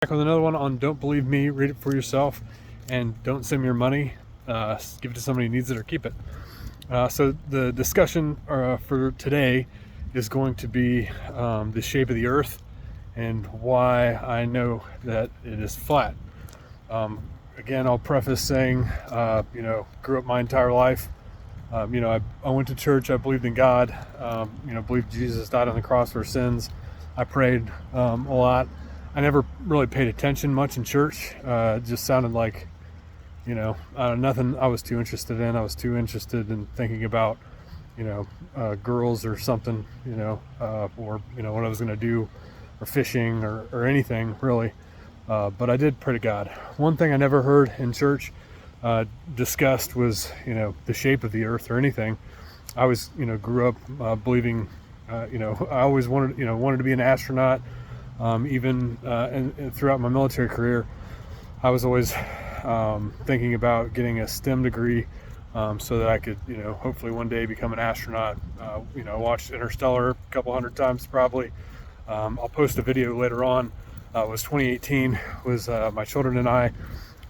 Back with another one on Don't Believe Me, read it for yourself, and don't send me your money. Give it to somebody who needs it or keep it. So the discussion for today is going to be the shape of the earth and why I know that it is flat. Again, I'll preface saying, grew up my entire life. I went to church. I believed in God. Believed Jesus died on the cross for sins. I prayed a lot. I never really paid attention much in church. It just sounded like, nothing I was too interested in. I was too interested in thinking about, girls or something, or what I was going to do, or fishing or anything really. But I did pray to God. One thing I never heard in church discussed was, the shape of the earth or anything. I was, grew up believing, I always wanted to be an astronaut. Even throughout my military career, I was always thinking about getting a STEM degree so that I could, hopefully one day become an astronaut. I watched Interstellar a couple hundred times probably. I'll post a video later on. It was 2018. Was my children and I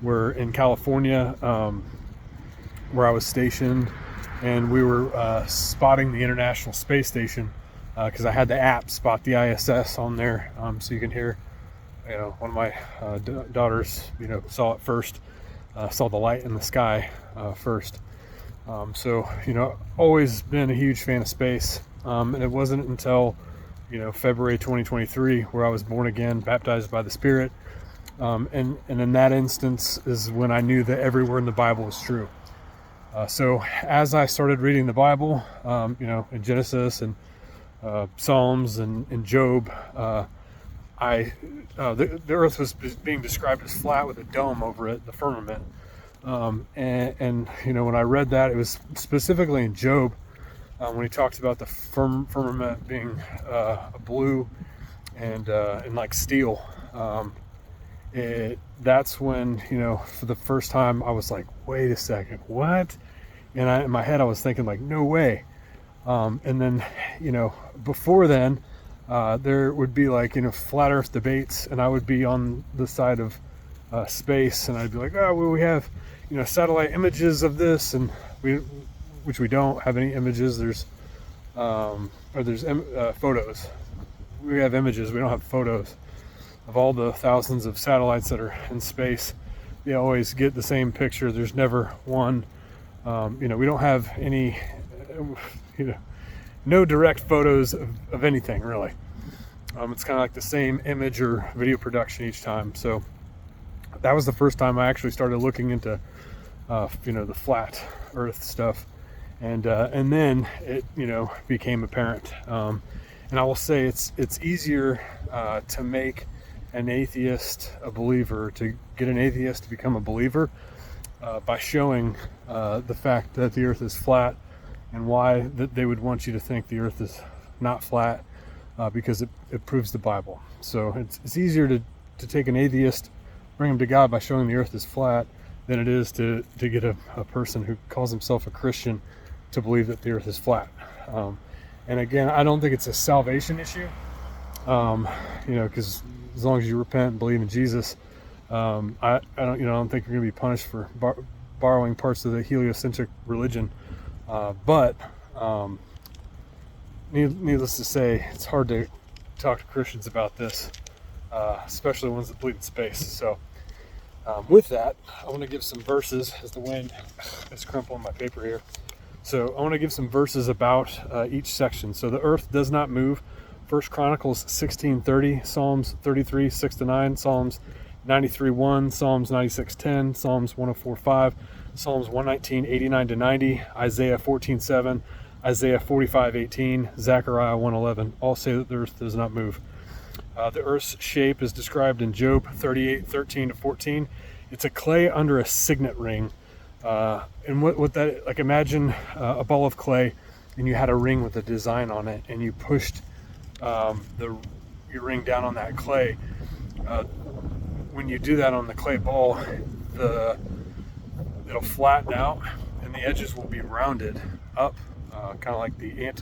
were in California, where I was stationed, and we were spotting the International Space Station. Because I had the app Spot the ISS on there, so you can hear, one of my daughters, saw it first, saw the light in the sky first. Always been a huge fan of space, and it wasn't until, February 2023 where I was born again, baptized by the Spirit, and in that instance is when I knew that every word in the Bible was true. So as I started reading the Bible, in Genesis and Psalms and Job, the earth was being described as flat with a dome over it, the firmament. When I read that, it was specifically in Job when he talks about the firmament being blue and like steel. That's when, for the first time I was like, wait a second, what? And in my head I was thinking like, no way. And then, before then, there would be like, flat earth debates, and I would be on the side of space, and I'd be like, oh, well, we have, satellite images of this, and which we don't have any images. There's photos. We have images. We don't have photos of all the thousands of satellites that are in space. You always get the same picture. There's never one. We don't have any, no direct photos of anything really. It's kind of like the same image or video production each time. So that was the first time I actually started looking into, the flat earth stuff. And then it, became apparent. And I will say it's easier to make an atheist a believer, to get an atheist to become a believer by showing the fact that the earth is flat, and why that they would want you to think the earth is not flat, because it proves the Bible. So it's easier to take an atheist, bring him to God by showing the earth is flat, than it is to get a person who calls himself a Christian to believe that the earth is flat. And again, I don't think it's a salvation issue, because as long as you repent and believe in Jesus, I don't think you're going to be punished for borrowing parts of the heliocentric religion. But needless to say, it's hard to talk to Christians about this, especially ones that believe in space. So with that, I want to give some verses, as the wind is crumpling my paper here. So I want to give some verses about each section. So the earth does not move. 1 Chronicles 16:30, Psalms 33, 6-9, Psalms 93:1, Psalms 96:10, Psalms 104:5, Psalms 119, 89-90, Isaiah 14:7, Isaiah 45:18, Zechariah 1:11, all say that the earth does not move. The earth's shape is described in Job 38:13-14. It's a clay under a signet ring. And what that, like, imagine a ball of clay, and you had a ring with a design on it, and you pushed your ring down on that clay. When you do that on the clay ball, it'll flatten out, and the edges will be rounded up, kind of like the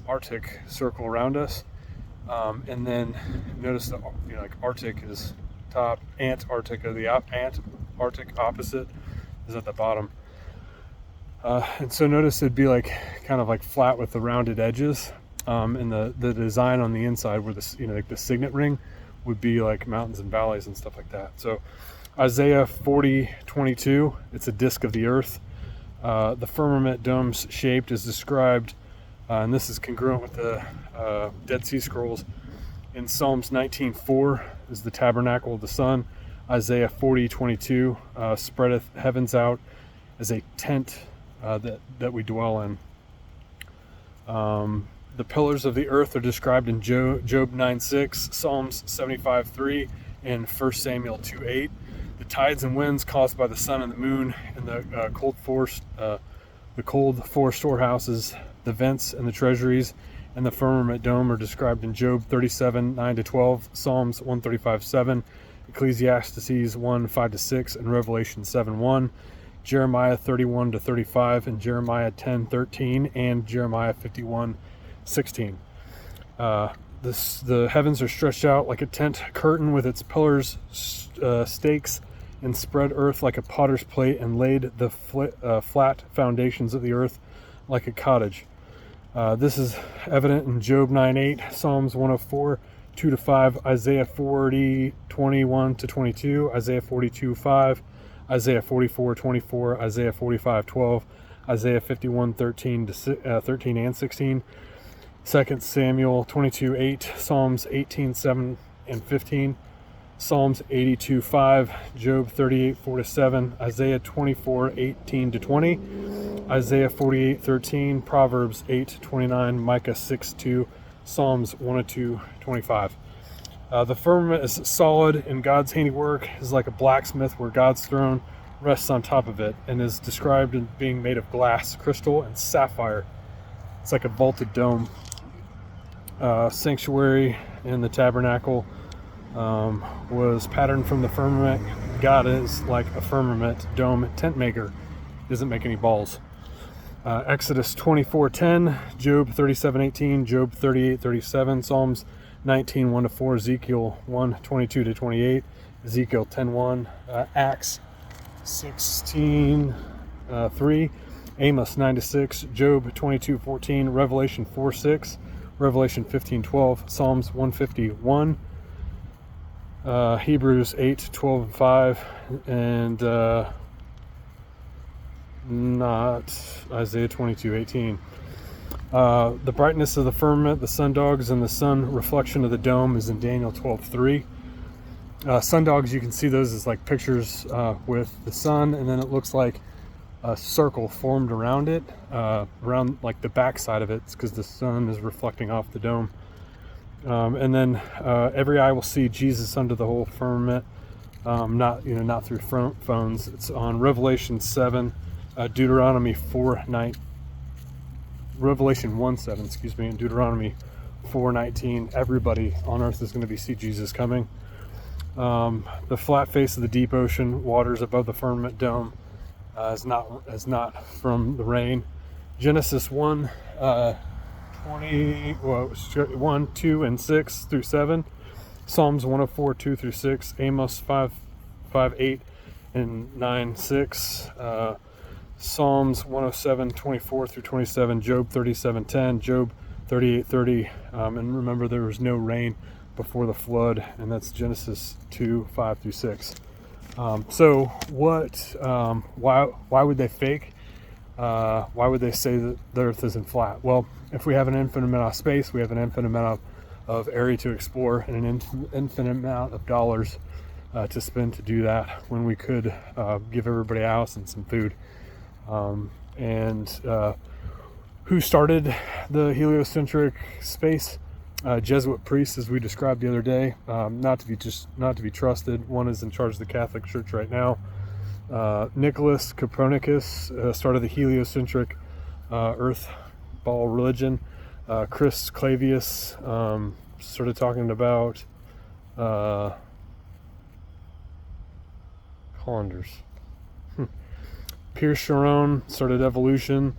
Antarctic circle around us. And then notice that, like, Arctic is top. Antarctica, the Antarctic opposite, is at the bottom. And so notice it'd be like kind of like flat with the rounded edges. And the design on the inside where this, like the signet ring would be like mountains and valleys and stuff like that. So Isaiah 40:22, it's a disk of the earth. The firmament dome's shaped is described, and this is congruent with the Dead Sea Scrolls. In Psalms 19:4 is the tabernacle of the sun. Isaiah 40:22 spreadeth heavens out as a tent that we dwell in. The pillars of the earth are described in Job 9:6, Psalms 75:3, and 1 Samuel 2:8. The tides and winds caused by the sun and the moon and the cold force storehouses, the vents and the treasuries, and the firmament dome are described in Job 37:9-12, Psalms 135:7, Ecclesiastes 1:5-6, and Revelation 7:1. Jeremiah 31-35, and Jeremiah 10:13, and Jeremiah 51:16. The heavens are stretched out like a tent curtain with its pillars, stakes, and spread earth like a potter's plate, and laid the flat foundations of the earth like a cottage. This is evident in Job 9:8, Psalms 104:2-5, Isaiah 40:21-22, Isaiah 42:5, Isaiah 44:24, Isaiah 45:12, Isaiah 51:13 and 16, 2 Samuel 22:8, Psalms 18:7 and 15, Psalms 82:5, Job 38:4-7, Isaiah 24:18-20, Isaiah 48:13, Proverbs 8:29, Micah 6:2, Psalms 102:25. The firmament is solid, and God's handiwork is like a blacksmith, where God's throne rests on top of it, and is described in being made of glass, crystal, and sapphire. It's like a vaulted dome. Sanctuary in the tabernacle was patterned from the firmament. God is like a firmament dome tent maker. He doesn't make any balls. Exodus 24:10, Job 37:18, Job 38:37, Psalms 19:1-4, Ezekiel 1:22-28, Ezekiel 10:1, Acts 16:3, Amos 9-6, Job 22:14, Revelation 4:6, Revelation 15:12, Psalms 151, Hebrews 8:12-5, and not Isaiah 22:18. The brightness of the firmament, the sundogs, and the sun reflection of the dome is in Daniel 12:3. Sundogs, you can see those as like pictures with the sun, and then it looks like a circle formed around it, around like the back side of it, because the sun is reflecting off the dome. And then every eye will see Jesus under the whole firmament, not through phones. It's on Revelation 7, Deuteronomy 4:9. Revelation 1:7, and Deuteronomy 4:19. Everybody on earth is going to see Jesus coming. The flat face of the deep ocean waters above the firmament dome is not from the rain. Genesis 1, 1, 2, and 6-7. Psalms 104:2-6. Amos 5:8 and 9:6. Psalms 107:24-27, Job 37:10, Job 38:30, and remember there was no rain before the flood, and that's Genesis 2:5-6. So what? Why would they fake? Why would they say that the Earth isn't flat? Well, if we have an infinite amount of space, we have an infinite amount of area to explore, and an infinite amount of dollars to spend to do that, when we could give everybody a house and some food. Who started the heliocentric space? Jesuit priests, as we described the other day, not to be trusted. One is in charge of the Catholic Church right now. Nicholas Copernicus started the heliocentric Earth ball religion. Chris Clavius started talking about calendars. Pierre Charon started evolution,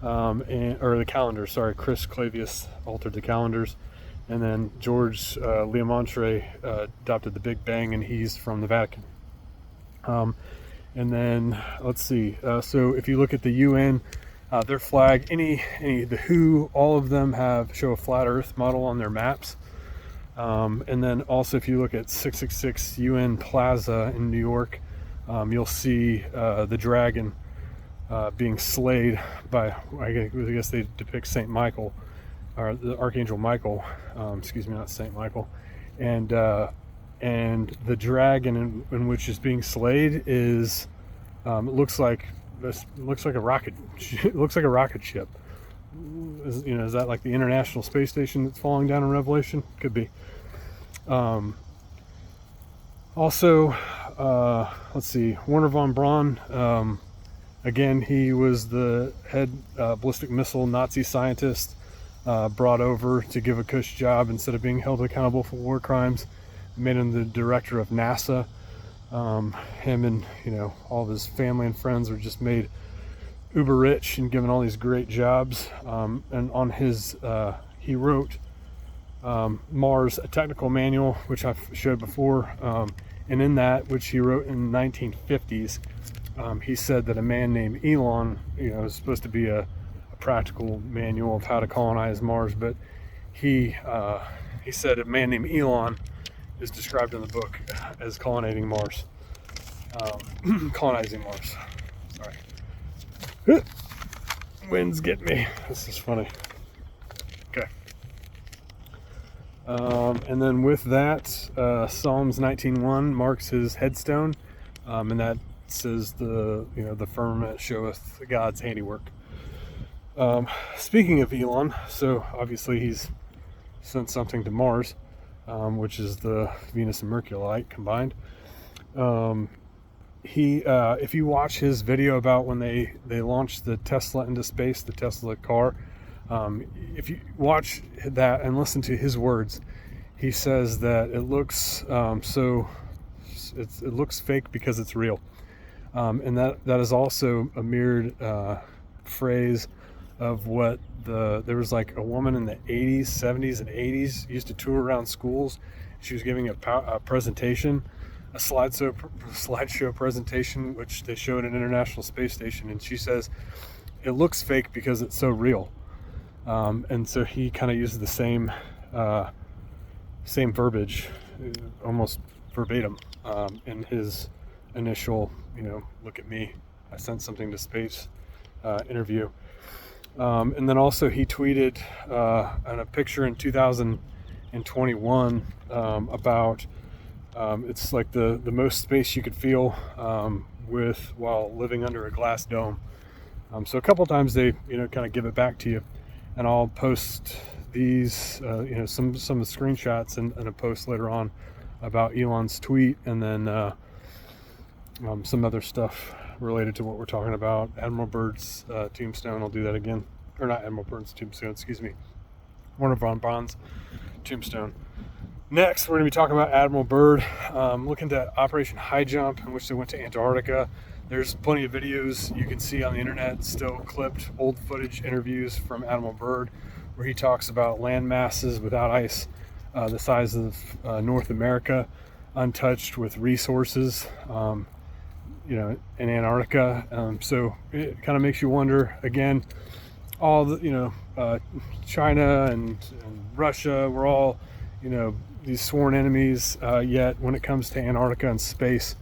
or the calendars. Sorry, Chris Clavius altered the calendars, And then George Leomontre adopted the Big Bang, and he's from the Vatican. And then let's see. So if you look at the UN, their flag, the WHO, all of them show a flat Earth model on their maps. And then also, if you look at 666 UN Plaza in New York, you'll see the dragon being slayed by, I guess they depict Saint Michael, or the Archangel Michael. Excuse me, not Saint Michael. And the dragon in which is being slayed is it looks like a rocket. It looks like a rocket ship. Is that like the International Space Station that's falling down in Revelation? Could be. Also, let's see, Wernher von Braun. Again, he was the head ballistic missile Nazi scientist brought over to give a cush job instead of being held accountable for war crimes. Made him the director of NASA. Him and all of his family and friends were just made uber rich and given all these great jobs. And on his, he wrote Mars, a technical manual, which I've showed before. And in that, which he wrote in the 1950s, he said that a man named Elon, is supposed to be a practical manual of how to colonize Mars. But he said a man named Elon is described in the book as colonizing Mars. Colonizing Mars. Sorry. Winds get me. This is funny. Okay. And then with that, Psalms 19:1 marks his headstone, and that says the firmament showeth God's handiwork. Speaking of Elon, so obviously he's sent something to Mars, which is the Venus and Mercury light combined. If you watch his video about when they launched the Tesla into space, the Tesla car, if you watch that and listen to his words, he says that it looks it looks fake because it's real, and that is also a mirrored phrase of what there was like a woman in the 80s, 70s, and 80s used to tour around schools. She was giving a presentation, a slideshow presentation, which they showed at International Space Station, and she says it looks fake because it's so real. And so he kind of uses the same verbiage, almost verbatim, in his initial, look at me, I sent something to space interview. And then also he tweeted on a picture in 2021 about it's like the most space you could feel while living under a glass dome. So a couple times they kind of give it back to you, and I'll post these some of the screenshots and a post later on about Elon's tweet, and then some other stuff related to what we're talking about. Admiral Byrd's tombstone, I'll do that again. Or not Admiral Byrd's tombstone, excuse me. Wernher von Braun's tombstone. Next, we're going to be talking about Admiral Byrd. Looking at Operation High Jump, in which they went to Antarctica. There's plenty of videos you can see on the internet, still clipped old footage interviews from Admiral Byrd, where he talks about land masses without ice, the size of North America, untouched with resources. In Antarctica. So it kind of makes you wonder, again, all the, China and Russia, we're all, these sworn enemies, yet when it comes to Antarctica and space,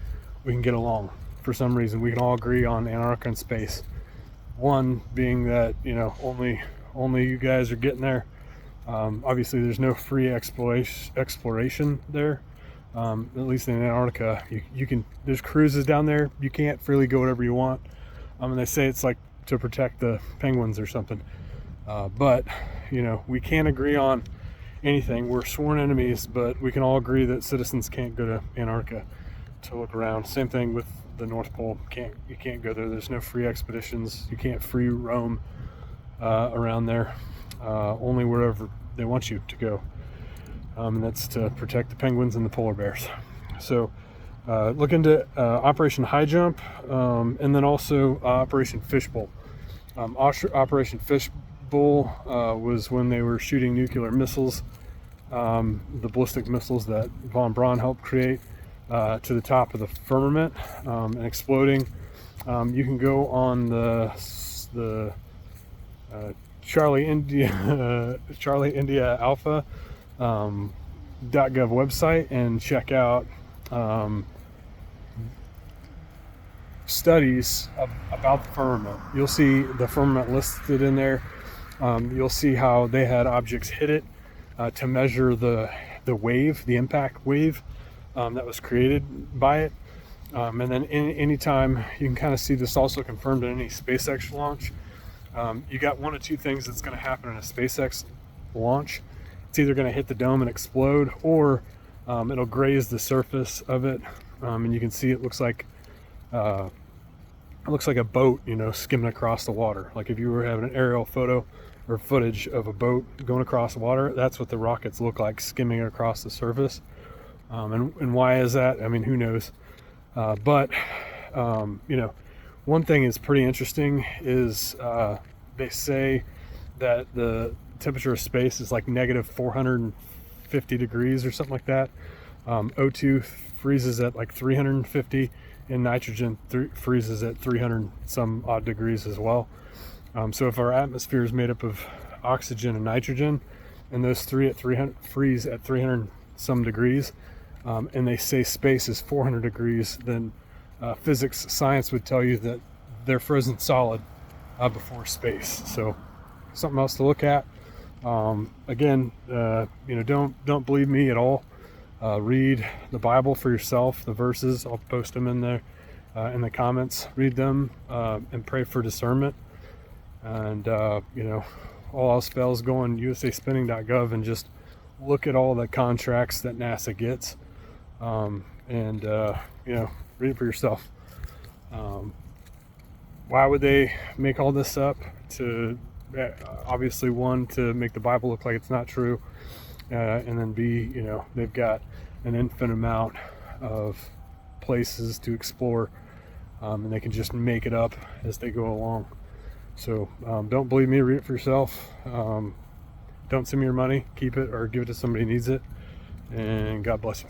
we can get along. For some reason, we can all agree on Antarctica and space. One being that, only you guys are getting there. Obviously, there's no free exploration there. At least in Antarctica, you can. There's cruises down there. You can't freely go whatever you want. And they say it's like to protect the penguins or something. But we can't agree on anything. We're sworn enemies, but we can all agree that citizens can't go to Antarctica to look around. Same thing with the North Pole. You can't go there. There's no free expeditions. You can't free roam around there. Only wherever they want you to go. And that's to protect the penguins and the polar bears. So look into Operation High Jump, and then also Operation Fishbowl. Operation Fishbowl was when they were shooting nuclear missiles the ballistic missiles that von Braun helped create to the top of the firmament and exploding. You can go on the Charlie India Alpha .gov website and check out studies about the firmament. You'll see the firmament listed in there. You'll see how they had objects hit it to measure the wave, the impact wave that was created by it. And then anytime, you can kind of see this also confirmed in any SpaceX launch. You got one of two things that's going to happen in a SpaceX launch. It's either going to hit the dome and explode, or it'll graze the surface of it, and you can see it looks like a boat, skimming across the water. Like if you were having an aerial photo or footage of a boat going across the water, that's what the rockets look like, skimming across the surface. And why is that? I mean, who knows? But one thing is pretty interesting is they say that the temperature of space is like negative 450 degrees or something like that. O2 freezes at like 350, and nitrogen freezes at 300 some odd degrees as well. So if our atmosphere is made up of oxygen and nitrogen, and those three at 300 freeze at 300 some degrees, and they say space is 400 degrees, then science would tell you that they're frozen solid before space. So something else to look at. Again, don't believe me at all. Read the Bible for yourself, the verses. I'll post them in there in the comments. Read them and pray for discernment. And all else fails, go on usaspinning.gov and just look at all the contracts that NASA gets, and read it for yourself. Why would they make all this up? To obviously, one, to make the Bible look like it's not true, and then B, they've got an infinite amount of places to explore, and they can just make it up as they go along. So don't believe me, read it for yourself. Don't send me your money, keep it or give it to somebody who needs it, and God bless you.